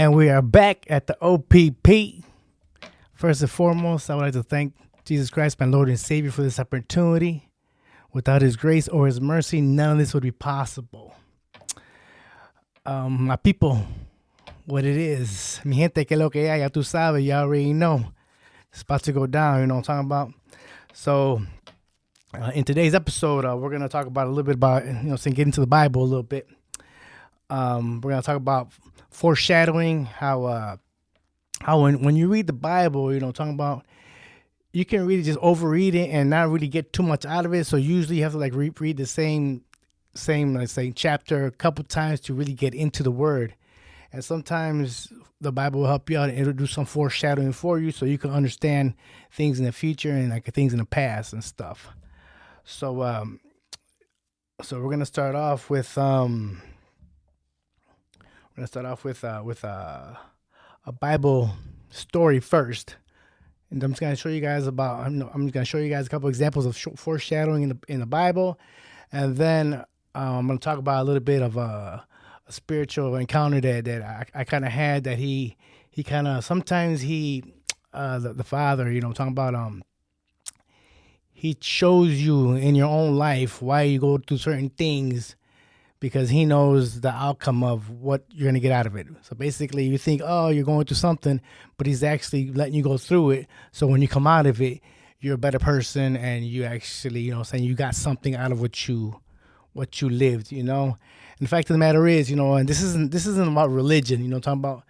And we are back at the OPP. First and foremost, I would like to thank Jesus Christ, my Lord and Savior, for this opportunity. Without his grace or his mercy, none of this would be possible. My people, what it is. Mi gente, que lo que hay, ya tú sabes, you already know. It's about to go down, you know what I'm talking about? So, in today's episode, we're going to talk about a little bit about, get into the Bible a little bit. We're going to talk about foreshadowing, how when you read the Bible, talking about, you can really just overread it and not really get too much out of it. So usually you have to read the same, let's say, chapter a couple times to really get into the word. And sometimes the Bible will help you out and it'll do some foreshadowing for you so you can understand things in the future and things in the past and stuff. So we're gonna start off with a Bible story first, and I'm just gonna show you guys I'm gonna show you guys a couple examples of foreshadowing in the Bible, and then I'm gonna talk about a little bit of a spiritual encounter that I kind of had, that he kind of sometimes the Father, talking about he shows you in your own life why you go through certain things, because he knows the outcome of what you're going to get out of it. So basically you think, oh, you're going through something, but he's actually letting you go through it. So when you come out of it, you're a better person, and you actually, saying you got something out of what you lived, And the fact of the matter is, and this isn't about religion, talking about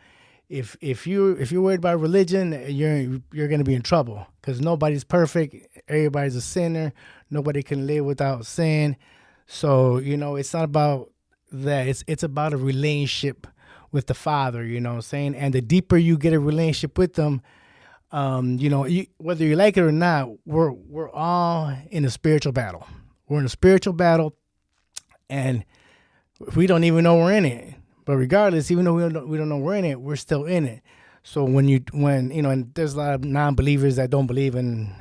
if you're worried about religion, you're going to be in trouble, because nobody's perfect. Everybody's a sinner. Nobody can live without sin. So, it's not about that. It's about a relationship with the Father, And the deeper you get a relationship with them, whether you like it or not, we're all in a spiritual battle. We're in a spiritual battle, and we don't even know we're in it. But regardless, even though we don't know we're in it, we're still in it. So when and there's a lot of non-believers that don't believe in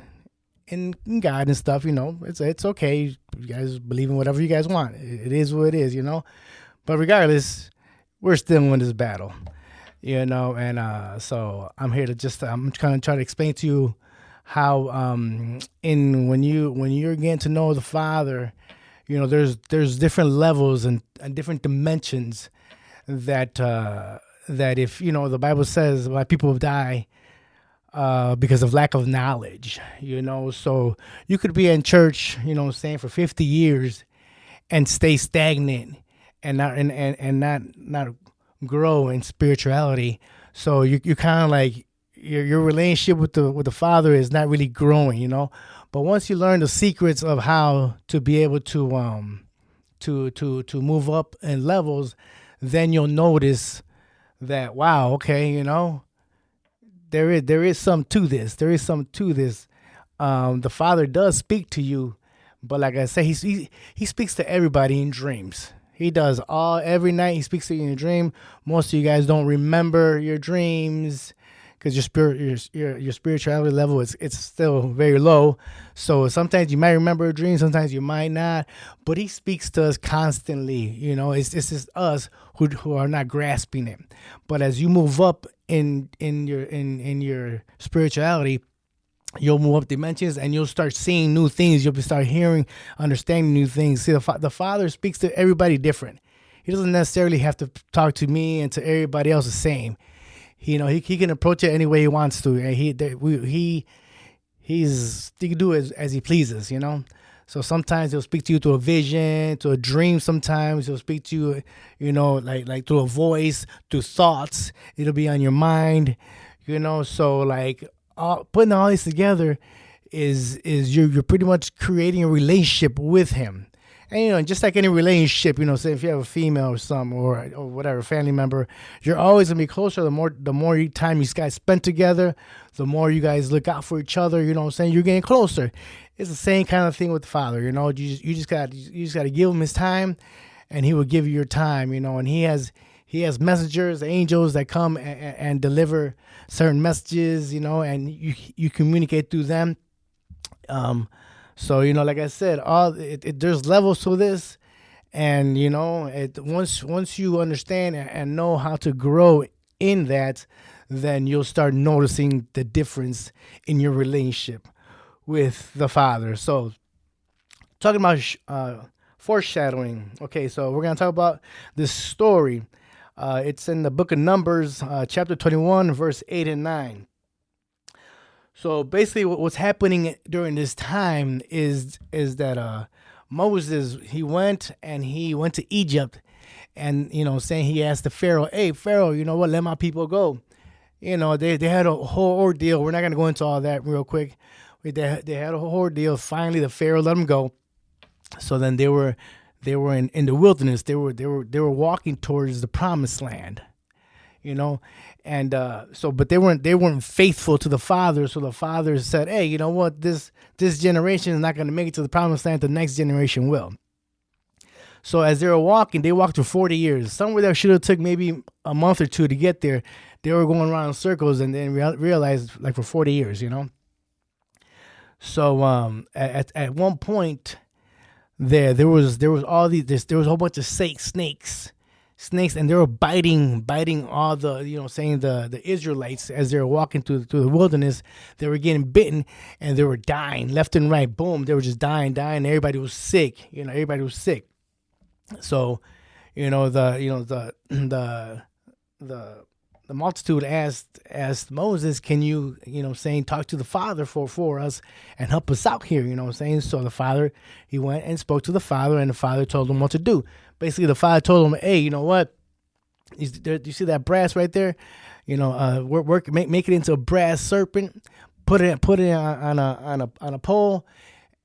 God and stuff, it's okay. You guys believe in whatever you guys want. It is what it is, But regardless, we're still in this battle, And so I'm here to I'm kind of try to explain to you how when you're getting to know the Father, there's different levels and different dimensions that if the Bible says why people die. Because of lack of knowledge, So you could be in church, saying for 50 years and stay stagnant and not grow in spirituality. So you kind of like your relationship with the Father is not really growing, But once you learn the secrets of how to be able to move up in levels, then you'll notice that, wow, okay, There is some to this. There is some to this. The Father does speak to you, but like I say, he speaks to everybody in dreams. He does every night. He speaks to you in a dream. Most of you guys don't remember your dreams because your spirituality level it's still very low. So sometimes you might remember a dream, sometimes you might not. But he speaks to us constantly. It's just us who are not grasping it. But as you move up in your spirituality, you'll move up dimensions and you'll start seeing new things. You'll start hearing, understanding new things. See, the Father speaks to everybody different. He doesn't necessarily have to talk to me and to everybody else the same. He can approach it any way he wants to. And he can do it as he pleases, So sometimes he'll speak to you through a vision, to a dream. Sometimes he'll speak to you, like through a voice, through thoughts. It'll be on your mind, So putting all this together is you're pretty much creating a relationship with him. And, just like any relationship, say if you have a female or something or whatever, family member, you're always going to be closer. The more time you guys spend together, the more you guys look out for each other, You're getting closer. It's the same kind of thing with the Father, You just got to give him his time, and he will give you your time, And he has messengers, angels that come and deliver certain messages, and you communicate through them. So, like I said, there's levels to this, and once you understand and know how to grow in that, then you'll start noticing the difference in your relationship with the Father. So, talking about foreshadowing. Okay, so we're going to talk about this story. It's in the book of Numbers, chapter 21, verse 8 and 9. So basically what's happening during this time is that Moses, he went to Egypt, and, saying, he asked the Pharaoh, hey, Pharaoh, you know what, let my people go. They had a whole ordeal. We're not going to go into all that real quick. They had a whole ordeal. Finally, the Pharaoh let them go. So then they were in the wilderness. They were walking towards the promised land, and but they weren't faithful to the Father. So the Father said, hey, you know what, this generation is not going to make it to the promised land. The next generation will. So as they were walking, they walked for 40 years. Somewhere that should have took maybe a month or two to get there, they were going around in circles, and then realized, like, for 40 years, So at one point, there was all these, there was a whole bunch of snakes, and they were biting all the, saying the Israelites, as they were walking through the wilderness. They were getting bitten, and they were dying left and right. Boom, they were just dying. Everybody was sick. Everybody was sick. So, the multitude asked Moses, can you, talk to the Father for us and help us out here, So the Father, he went and spoke to the Father, and the Father told him what to do. Basically, the Father told him, hey, you know what? You see that brass right there? Make it into a brass serpent, put it on a pole,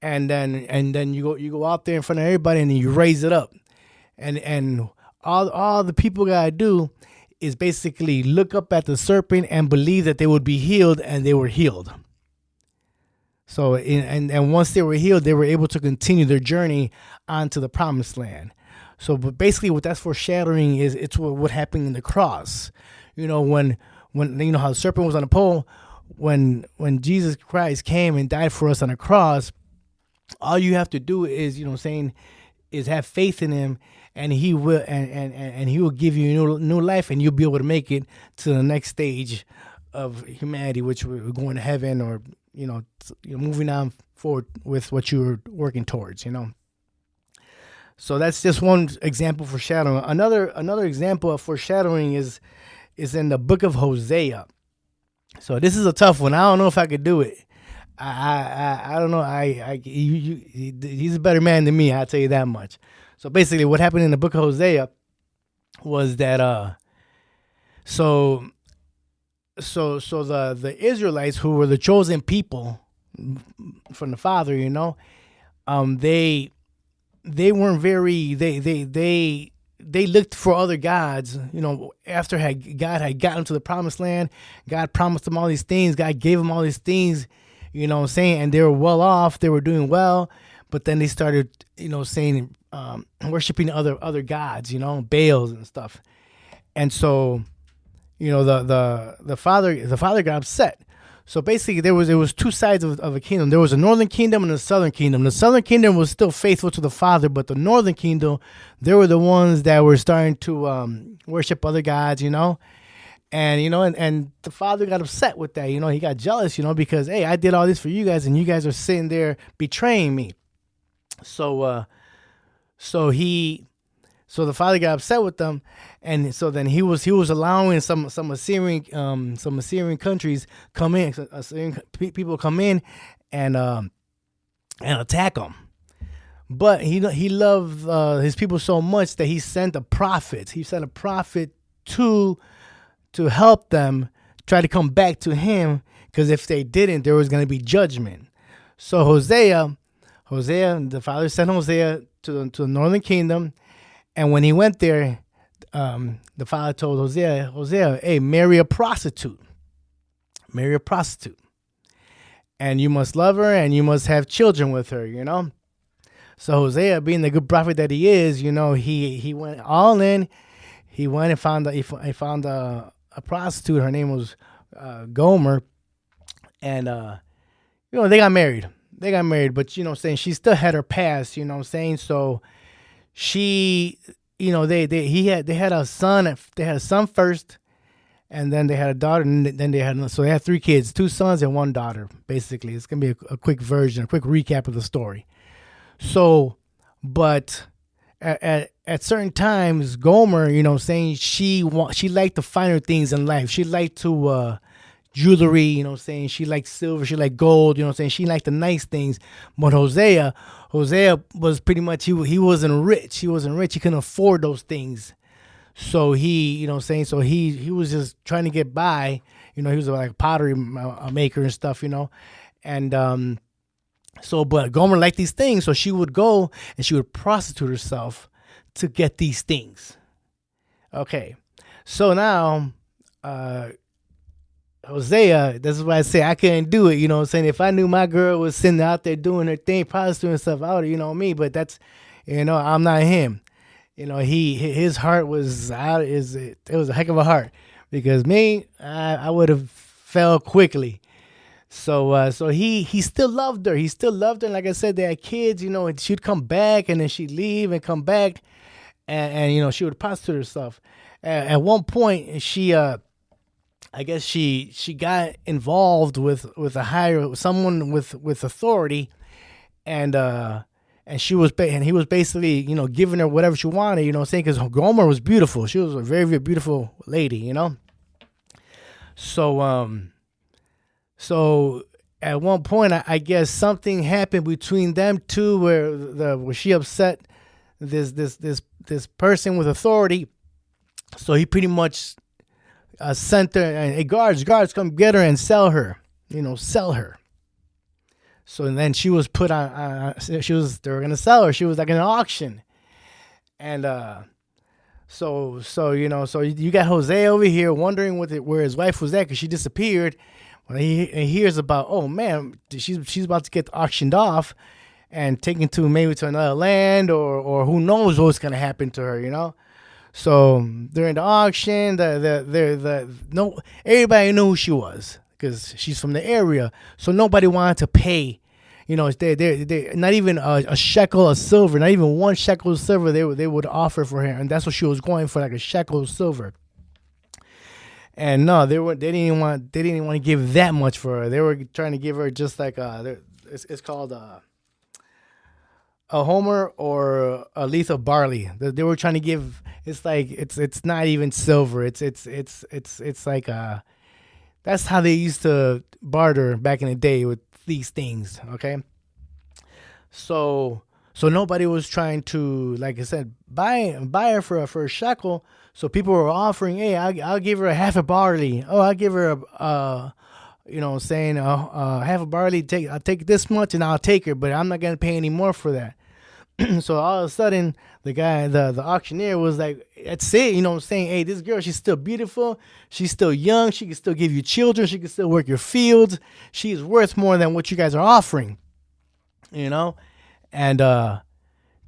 and then you go out there in front of everybody, and then you raise it up. And all the people gotta do is basically look up at the serpent and believe that they would be healed, and they were healed. So, and once they were healed, they were able to continue their journey onto the promised land. So, but basically what that's foreshadowing is, it's what happened in the cross. When how the serpent was on the pole, when Jesus Christ came and died for us on the cross, all you have to do is, is have faith in him, and he will and he will give you new life, and you'll be able to make it to the next stage of humanity, which we're going to heaven, or moving on forward with what you're working towards. So that's just one example of foreshadowing. Another example of foreshadowing is in the book of Hosea. So this is a tough one. I don't know if I could do it. I don't know. He's a better man than me. I'll tell you that much. So basically, what happened in the book of Hosea was that so the Israelites, who were the chosen people from the Father, they weren't very they looked for other gods. After God had gotten to the promised land, God promised them all these things. God gave them all these things. And they were well off, they were doing well, but then they started, worshiping other gods, Baals and stuff. And so, the father got upset. So basically there was two sides of a kingdom. There was a northern kingdom and a southern kingdom. The southern kingdom was still faithful to the Father, but the northern kingdom, they were the ones that were starting to worship other gods, And the Father got upset with that. He got jealous, because, hey, I did all this for you guys, and you guys are sitting there betraying me. So the Father got upset with them, and so then he was allowing some Assyrian countries come in, Assyrian people come in and attack them. But he loved his people so much that he sent a prophet. He sent a prophet to help them try to come back to him, because if they didn't, there was going to be judgment. So Hosea, the Father sent Hosea to the northern kingdom, and when he went there, the Father told Hosea, hey, marry a prostitute, and you must love her, and you must have children with her, So Hosea, being the good prophet that he is, he went all in. He went and found a prostitute. Her name was Gomer, and they got married. But she still had her past. So she, they had a son. They had a son first, and then they had a daughter, and then they had, so they had 3 kids, 2 sons and 1 daughter. Basically, it's gonna be a quick version, a quick recap of the story. So, but at certain times, Gomer, saying she liked the finer things in life. She liked to jewelry, saying she liked silver, she liked gold, saying she liked the nice things. But Hosea was pretty much, he wasn't rich. He couldn't afford those things. So he, so he was just trying to get by. He was like a pottery maker and stuff, and so, but Gomer liked these things, so she would go and she would prostitute herself to get these things. Okay, so now Hosea, this is why I say I couldn't do it. If I knew my girl was sitting out there doing her thing, prostituting herself, I would, me. But that's, I'm not him. His heart was out. It was a heck of a heart, because me, I would have fell quickly. So he still loved her. He still loved her. And like I said, they had kids. And she'd come back, and then she'd leave and come back, and she would prostitute herself. At one point, she I guess she got involved with someone with authority, and he was basically giving her whatever she wanted, saying, because Gomer was beautiful. She was a very, very beautiful lady, So at one point, I guess something happened between them two, where she upset this person with authority. So he pretty much sent her, and hey, guards, come get her and sell her, sell her. So then she was put on. They were gonna sell her. She was like in an auction, and so you got Hosea over here wondering where his wife was at, because she disappeared. Well, he hears about, oh man, she's about to get auctioned off and taken maybe to another land, or who knows what's gonna happen to her, So during the auction, everybody knew who she was, because she's from the area. So nobody wanted to pay, they not even a shekel of silver, not even 1 shekel of silver they would offer for her, and that's what she was going for, like a shekel of silver. And no, they didn't want to give that much for her. They were trying to give her just like it's called a homer or a leaf of barley. They were trying to give. It's like it's not even silver. It's like that's how they used to barter back in the day with these things. Okay, so nobody was trying to, like I said, buy her for a shekel. So people were offering, hey, I'll give her a half a barley. Oh, I'll give her half a barley. I'll take this much and I'll take her, but I'm not gonna pay any more for that. So all of a sudden, the guy, the auctioneer, was like, that's it, saying, hey, this girl, she's still beautiful, she's still young, she can still give you children, she can still work your fields, she is worth more than what you guys are offering, and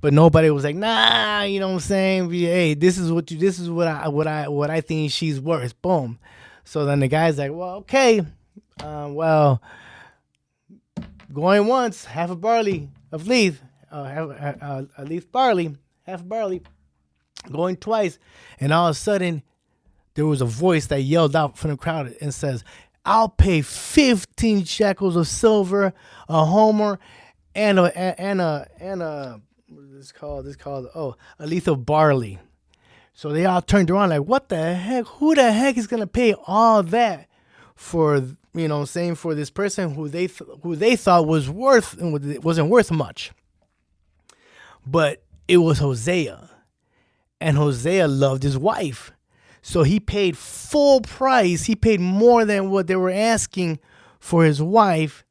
but nobody was like, nah, hey, this is what I think she's worth. Boom. So then the guy's like, well, okay, going once, half a barley of leaf. A leaf barley, half barley, going twice, and all of a sudden there was a voice that yelled out from the crowd and says, I'll pay 15 shekels of silver, a homer, and a leaf of barley. So they all turned around like, what the heck? Who the heck is gonna pay all that for, for this person who they thought wasn't worth much? But it was Hosea, and Hosea loved his wife. So he paid full price. He paid more than what they were asking for his wife,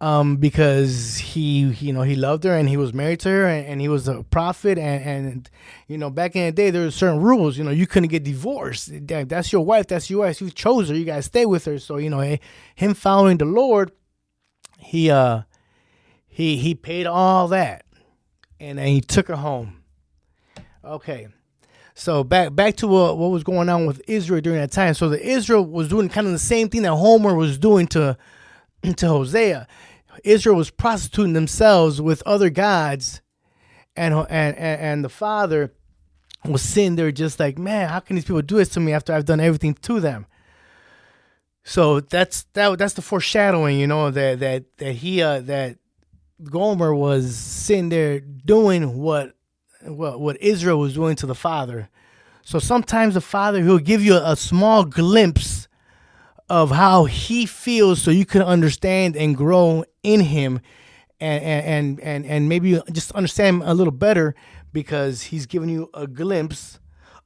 because he loved her, and he was married to her, and he was a prophet. And back in the day, there were certain rules. You couldn't get divorced. That's your wife. That's your wife. You chose her. You got to stay with her. So, him following the Lord, he paid all that. And he took her home. Okay, so back to what was going on with Israel during that time. So the Israel was doing kind of the same thing that Homer was doing to Hosea. Israel was prostituting themselves with other gods, and the father was sitting there just like, man, how can these people do this to me after I've done everything to them? So that's the foreshadowing, that Gomer was sitting there doing what Israel was doing to the Father. So sometimes the Father, he'll give you a small glimpse of how he feels, so you can understand and grow in him, and maybe just understand him a little better, because he's giving you a glimpse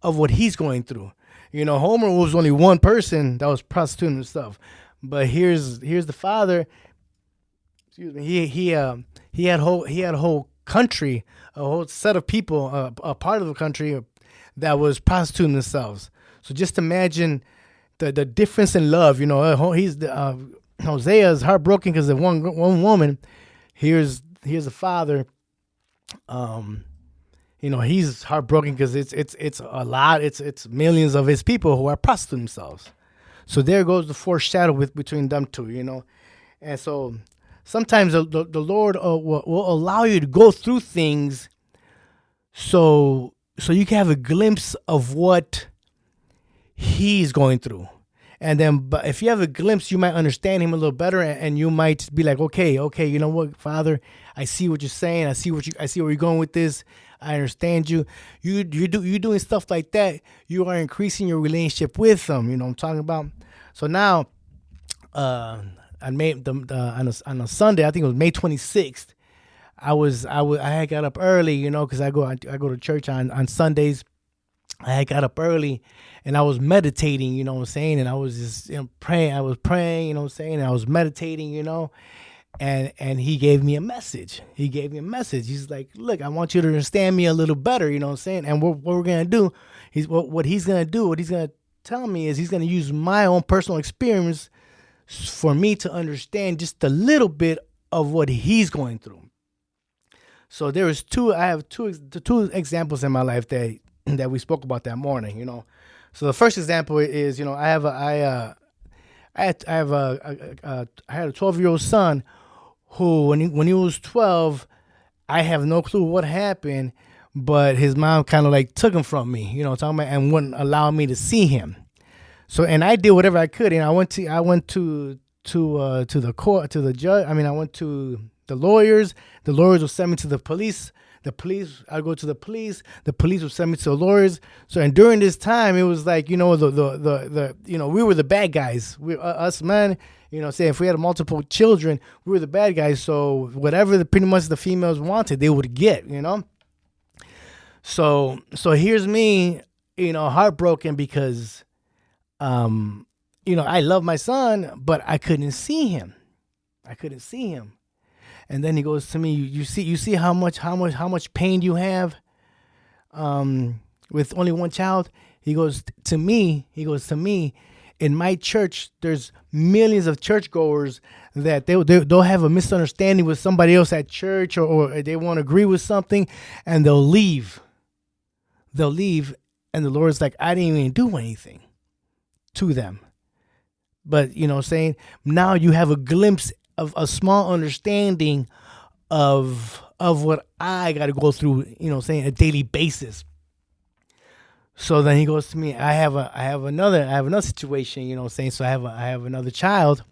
of what he's going through. Homer was only one person that was prostituting himself, but here's the Father. Excuse me. He had a whole country, a whole set of people, a part of the country that was prostituting themselves. So just imagine the difference in love. Hosea is heartbroken because of one woman. Here's the Father. He's heartbroken because it's a lot. It's millions of his people who are prostituting themselves. So there goes the foreshadow between them two. And so sometimes the Lord will allow you to go through things, so you can have a glimpse of what he's going through. And then, but if you have a glimpse, you might understand him a little better, and you might be like, okay, you know what, Father, I see what you're saying. I see where you're going with this. I understand you. You're doing stuff like that. You are increasing your relationship with them. You know what I'm talking about? So now, on a Sunday, I think it was May 26th. I had got up early, because I go to church on Sundays. I had got up early, and I was meditating, you know what I'm saying? And I was just praying. I was praying, you know what I'm saying? And I was meditating, and he gave me a message. He's like, look, I want you to understand me a little better, you know what I'm saying? And what we're going to do, what he's going to tell me is he's going to use my own personal experience for me to understand just a little bit of what he's going through. So I have two examples in my life that we spoke about that morning, So the first example is, I had a 12-year-old son who, when he was 12, I have no clue what happened, but his mom kind of like took him from me, and wouldn't allow me to see him. So, and I did whatever I could, and I went to the court, to the judge. I went to the lawyers. The lawyers will send me to the police. I go to the police. The police will send me to the lawyers. So, and during this time, it was like, we were the bad guys. Us men, say if we had multiple children, we were the bad guys. So whatever pretty much the females wanted, they would get, So here's me, heartbroken because, I love my son, but I couldn't see him. And then he goes to me, you see how much pain you have with only one child? He goes to me, in my church, there's millions of churchgoers that they'll have a misunderstanding with somebody else at church, or they won't agree with something, and they'll leave. And the Lord's like, I didn't even do anything to them. But, saying now you have a glimpse of a small understanding of what I got to go through, a daily basis. So then he goes to me, I have another situation, so I have another child,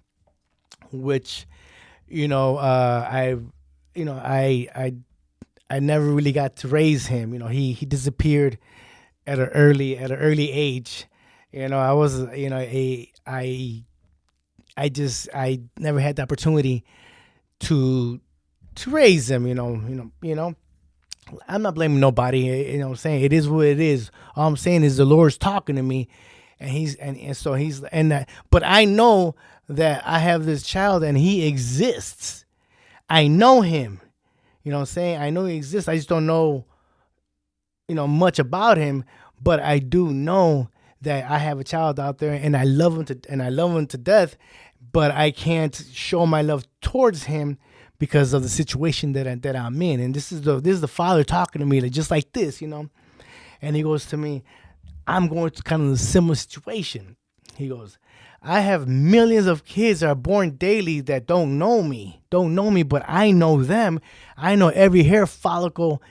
which, I never really got to raise him. He disappeared at an early age. I never had the opportunity to raise him, I'm not blaming nobody, I'm saying it is what it is. All I'm saying is the Lord's talking to me, but I know that I have this child and he exists. I know him, I know he exists. I just don't know, much about him, but I do know that I have a child out there and I love him to death, but I can't show my love towards him because of the situation that I'm in. And this is the Father talking to me, just like this, And he goes to me, I'm going to kind of a similar situation. He goes, I have millions of kids that are born daily that don't know me, but I know them. I know every hair follicle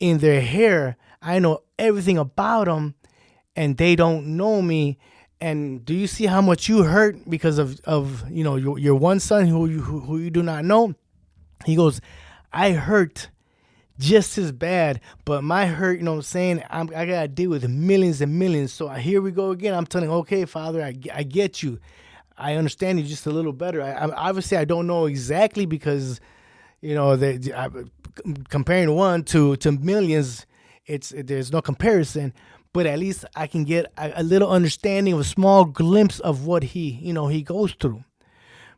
in their hair. I know everything about them, and they don't know me. And do you see how much you hurt because of your one son who you do not know? He goes, I hurt just as bad, but my hurt, you know what I'm saying, I got to deal with millions and millions. So here we go again. I'm telling, okay, Father, I get you. I understand you just a little better. Obviously, I don't know exactly because, comparing one to millions, there's no comparison. But at least I can get a little understanding of a small glimpse of what he goes through.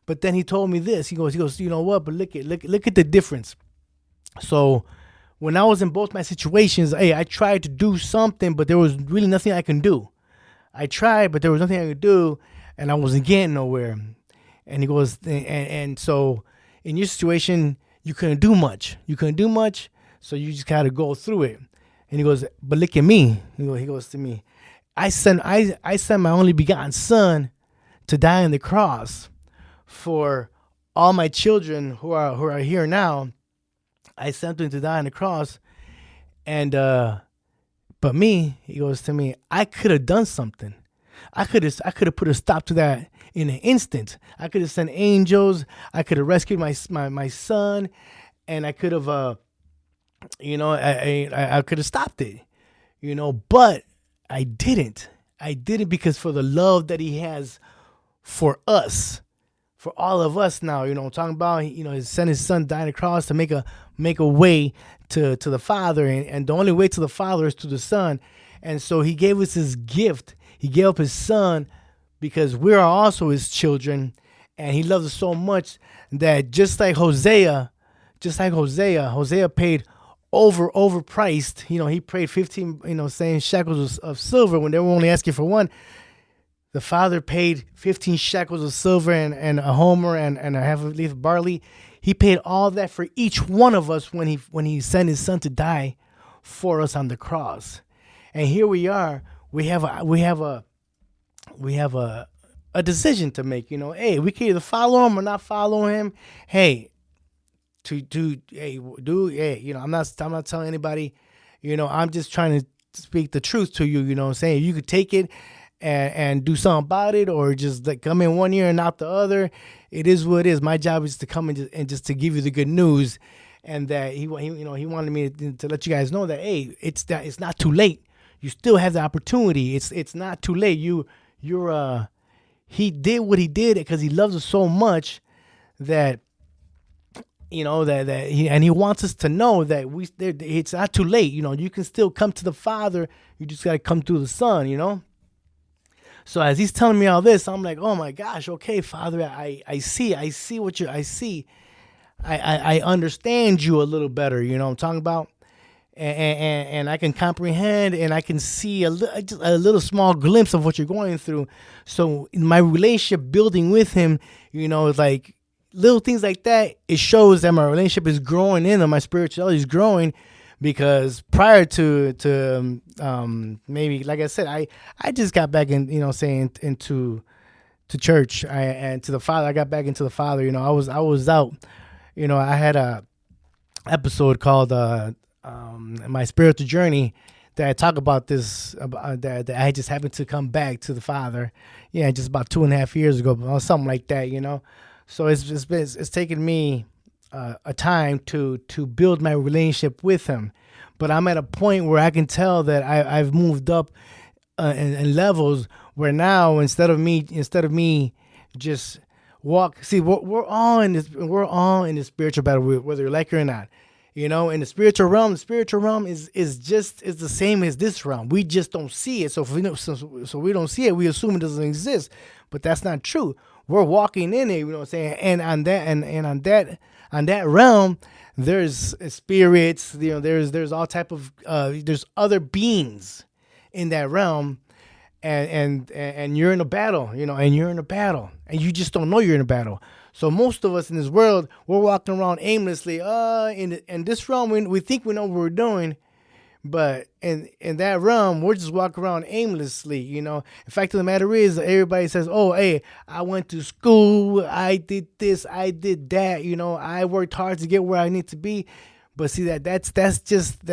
But then he told me this. He goes, you know what? But look at the difference. So when I was in both my situations, I tried to do something, but there was really nothing I can do. I tried, but there was nothing I could do, and I wasn't getting nowhere. And he goes, and so in your situation, you couldn't do much. So you just got to go through it. And he goes, but look at me. He goes to me, I sent my only begotten son to die on the cross for all my children who are here now. I sent them to die on the cross. And but me, he goes to me, I could have done something. I could have put a stop to that in an instant. I could have sent angels. I could have rescued my son, and I could have I could have stopped it, but I didn't. Because for the love that he has for us, for all of us now, I'm talking about, his son died on the cross to make a way to the Father. And the only way to the Father is to the Son. And so he gave us his gift. He gave up his son because we are also his children. And he loves us so much that just like Hosea paid overpriced. He paid 15, saying shekels of silver when they were only asking for one. The Father paid 15 shekels of silver and a homer and a half a leaf of barley. He paid all that for each one of us when he sent his son to die for us on the cross. And here we are. We have a decision to make. Hey, we can either follow him or not follow him. Hey. I'm not telling anybody, I'm just trying to speak the truth to you, what I'm saying? You could take it and do something about it, or just like come in one ear and out the other. It is what it is. My job is to come and just to give you the good news, and that he wanted me to let you guys know that, hey, it's not too late. You still have the opportunity. It's not too late. He did what he did because he loves us so much that. He wants us to know that it's not too late. You can still come to the Father. You just got to come through the Son, So as he's telling me all this, I'm like, oh my gosh, okay, Father, I see what I see. I understand you a little better, what I'm talking about? And I can comprehend, and I can see a little small glimpse of what you're going through. So in my relationship building with him, like, little things like that, it shows that my relationship is growing and my spirituality is growing, because prior to maybe, like I said, I just got back into church and to the Father. I got back into the Father. I was out. I had a episode called My Spiritual Journey that I talk about this, that I just happened to come back to the Father. Yeah, just about 2.5 years ago, or something like that. So it's taken me a time to build my relationship with him, but I'm at a point where I can tell that I've moved up in levels where now instead of me just walk. See, we're all in this spiritual battle, whether you like it or not. In the spiritual realm is the same as this realm. We just don't see it. So if we don't see it, we assume it doesn't exist, but that's not true. We're walking in it, what I'm saying? And on that realm, there's spirits, there's all type of there's other beings in that realm, and you're in a battle, and you're in a battle, and you just don't know you're in a battle. So most of us in this world, we're walking around aimlessly. In this realm, we think we know what we're doing, but in that realm, we're just walking around aimlessly. In fact of the matter is, everybody says, "Oh, hey, I went to school, I did this, I did that. I worked hard to get where I need to be." But see, that's just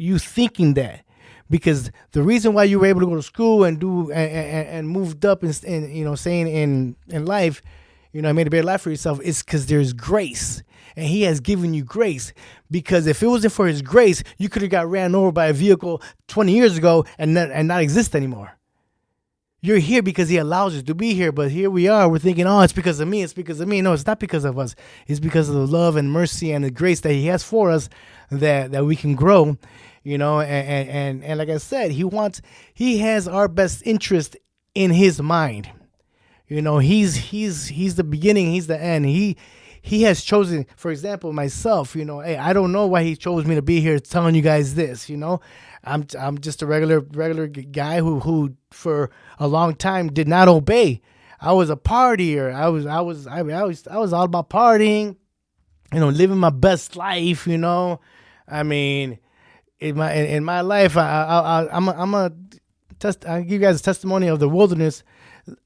you thinking that. Because the reason why you were able to go to school and do and moved up and saying in life, made a better life for yourself, is because there's grace, and He has given you grace. Because if it wasn't for His grace, you could have got ran over by a vehicle 20 years ago and not exist anymore. You're here because He allows us to be here, but here we are. We're thinking, oh, it's because of me. It's because of me. No, it's not because of us. It's because of the love and mercy and the grace that He has for us that we can grow. And like I said, He has our best interest in His mind. He's the beginning, He's the end. He has chosen, for example, myself, hey, I don't know why He chose me to be here telling you guys this, I'm just a regular guy who for a long time did not obey. I was a partier. I was all about partying, living my best life, I mean, in my life, I'll give you guys a testimony of the wilderness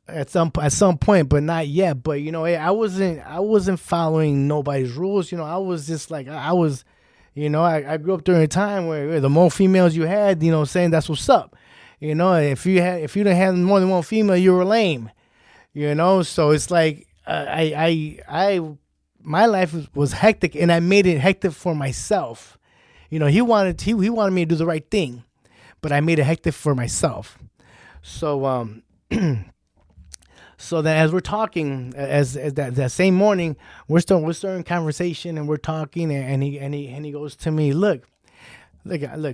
at some point, but not yet. But I wasn't following nobody's rules. I was just like I was. I grew up during a time where the more females you had, saying that's what's up. If you didn't have more than one female, you were lame. So it's like my life was hectic, and I made it hectic for myself. He wanted me to do the right thing, but I made it hectic for myself. So so then as we're talking, as that same morning, we're starting conversation, and we're talking, and he goes to me, look.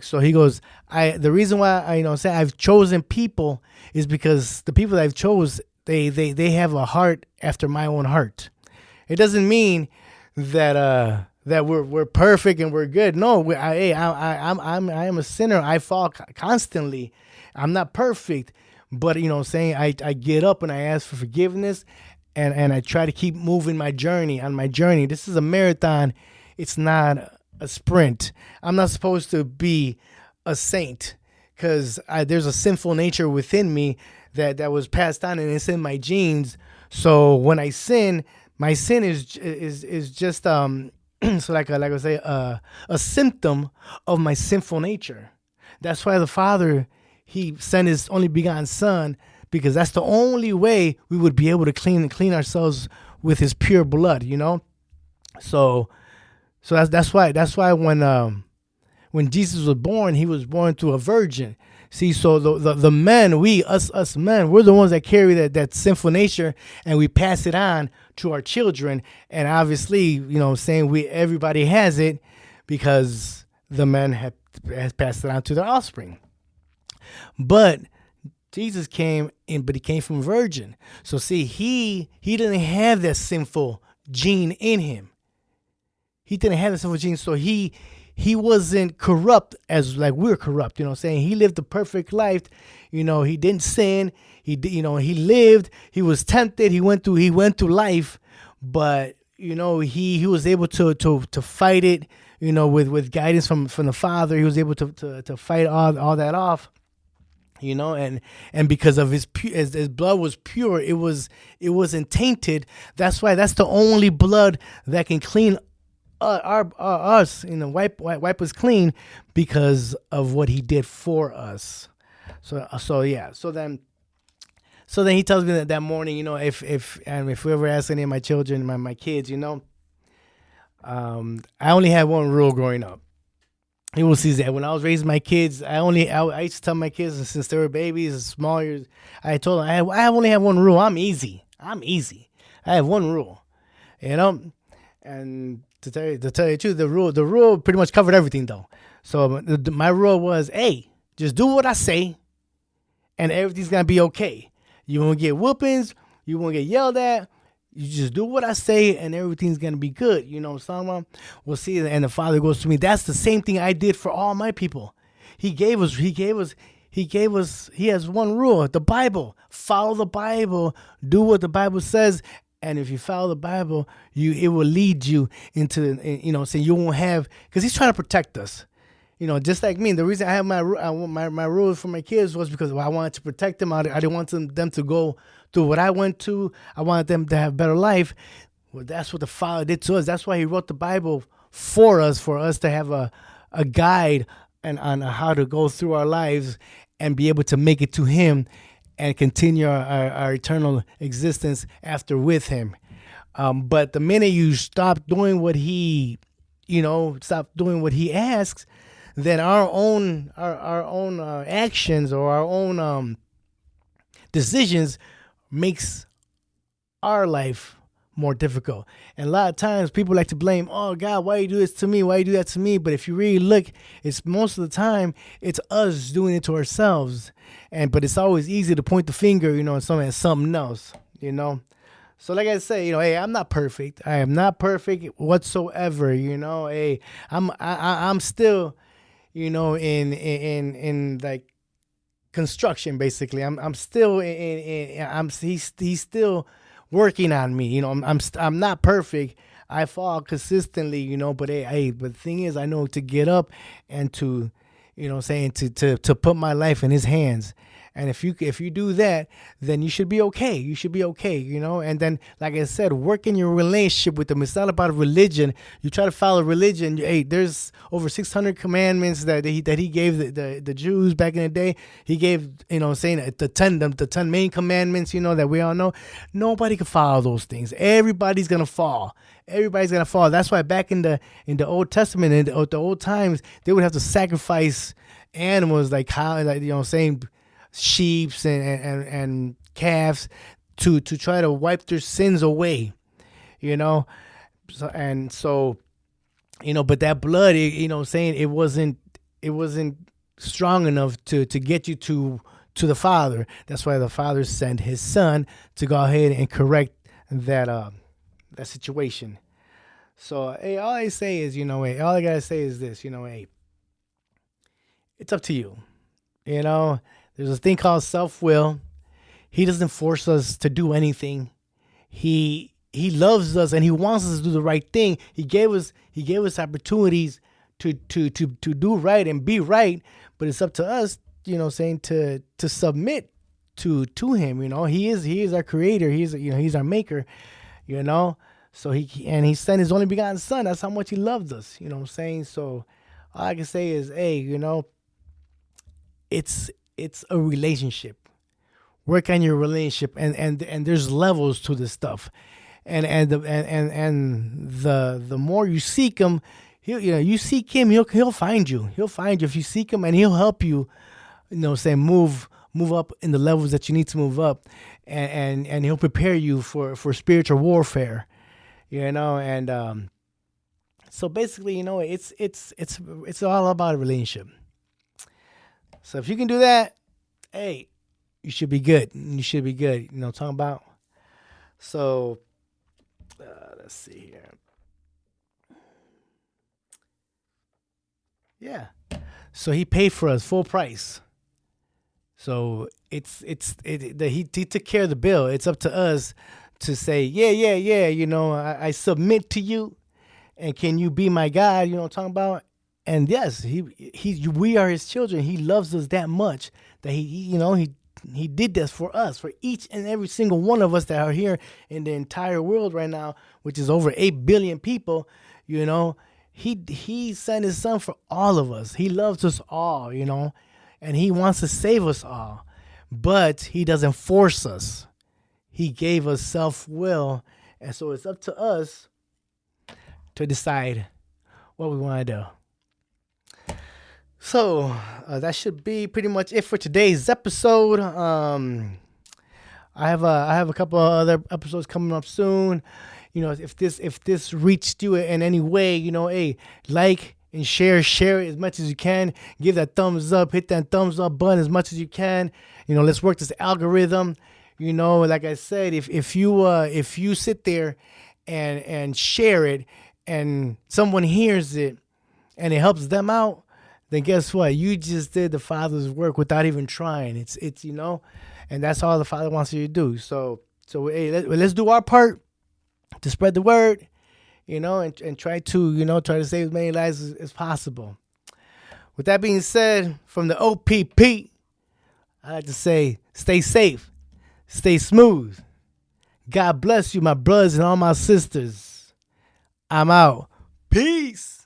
So he goes, the reason why I've chosen people is because the people that I've chose, they have a heart after my own heart. It doesn't mean that we're perfect and we're good. No, I am a sinner. I fall constantly. I'm not perfect, but I get up and I ask for forgiveness, and I try to keep moving my journey. This is a marathon. It's not a sprint. I'm not supposed to be a saint because there's a sinful nature within me that was passed on, and it's in my genes. So when I sin, my sin is just so like I say a symptom of my sinful nature. That's why the Father, He sent His only begotten Son, because that's the only way we would be able to clean ourselves with His pure blood. So that's why when Jesus was born, He was born to a virgin. See, so the men, us men, we're the ones that carry that sinful nature, and we pass it on to our children. And obviously, everybody has it because the men has passed it on to their offspring. But Jesus came in, but He came from a virgin. So see, he didn't have that sinful gene in Him. He didn't have that sinful gene, so he wasn't corrupt as like we're corrupt. He lived the perfect life. He didn't sin. He lived. He was tempted. He went through life, but he was able to fight it. With guidance from the Father, He was able to fight all that off. And because of his blood was pure, it wasn't tainted. That's why that's the only blood that can clean us, wipe us clean, because of what He did for us. So then He tells me that morning, if we ever ask any of my children, my kids, I only had one rule growing up. He will see that when I was raising my kids, I used to tell my kids since they were babies, small years, I told them I only have one rule. I'm easy. I have one rule, and to tell you the truth, the rule pretty much covered everything though. So my rule was, hey, just do what I say, and everything's gonna be okay. You won't get whoopings. You won't get yelled at. You just do what I say, and everything's gonna be good. Someone will see, and the Father goes to me. That's the same thing I did for all my people. He has one rule: the Bible. Follow the Bible. Do what the Bible says. And if you follow the Bible, it will lead you into, so you won't have, because He's trying to protect us. Just like me. The reason I have my rules for my kids was because I wanted to protect them. I didn't want them to go through what I went to. I wanted them to have a better life. Well, that's what the Father did to us. That's why He wrote the Bible for us to have a guide and on how to go through our lives and be able to make it to him and continue our eternal existence after with him. But the minute you stop doing what he, stop doing what he asks, then our own actions or our own decisions makes our life more difficult. And a lot of times people like to blame, oh God, why you do this to me? Why you do that to me? But if you really look, it's most of the time it's us doing it to ourselves. But it's always easy to point the finger, at something else, So like I say, hey, I'm not perfect. I am not perfect whatsoever. Hey, I'm still, in like construction. Basically, I'm still he's still working on me. I'm not perfect. I fall consistently. But but the thing is, I know to get up and to, to put my life in his hands. And if you do that, then you should be okay. You should be okay, And then, like I said, work in your relationship with him. It's not about religion. You try to follow religion. Hey, there's over 600 commandments that he gave the Jews back in the day. He gave, saying the 10 main commandments, that we all know. Nobody can follow those things. Everybody's gonna fall. Everybody's gonna fall. That's why back in the Old Testament, in the old times, they would have to sacrifice animals like how, saying sheep and calves to try to wipe their sins away, So but that blood, saying it wasn't strong enough to get you to the Father. That's why the Father sent his Son to go ahead and correct that situation. So hey, all I say is, all I gotta say is this, hey, it's up to you, There's a thing called self-will. He doesn't force us to do anything. He loves us and he wants us to do the right thing. He gave us opportunities to do right and be right, but it's up to us, to submit to him. He is our creator. He's our maker. So he sent his only begotten Son. That's how much he loved us. So all I can say is, hey, it's a relationship. Work on your relationship, and there's levels to this stuff, and the more you seek him, you seek him, he'll find you. He'll find you if you seek him, and he'll help you, say move up in the levels that you need to move up, and he'll prepare you for spiritual warfare, and so basically, it's all about a relationship. So if you can do that, hey, you should be good. You should be good. Talking about. So let's see here. Yeah. So he paid for us full price. So he took care of the bill. It's up to us to say, yeah. I submit to you, and can you be my God? Talking about. And yes, we are his children. He loves us that much that he did this for us, for each and every single one of us that are here in the entire world right now, which is over 8 billion people. He sent his Son for all of us. He loves us all, and he wants to save us all, but he doesn't force us. He gave us self-will, and so it's up to us to decide what we want to do. So that should be pretty much it for today's episode. I have a couple of other episodes coming up soon. If this reached you in any way, hey, like and share it as much as you can. Give that thumbs up, hit that thumbs up button as much as you can. Let's work this algorithm. Like I said, if you sit there and share it, and someone hears it and it helps them out, then guess what? You just did the Father's work without even trying. It's and that's all the Father wants you to do. So hey, let's do our part to spread the word, and try to save as many lives as possible. With that being said, from the OPP, I like to say, stay safe, stay smooth. God bless you, my brothers and all my sisters. I'm out. Peace.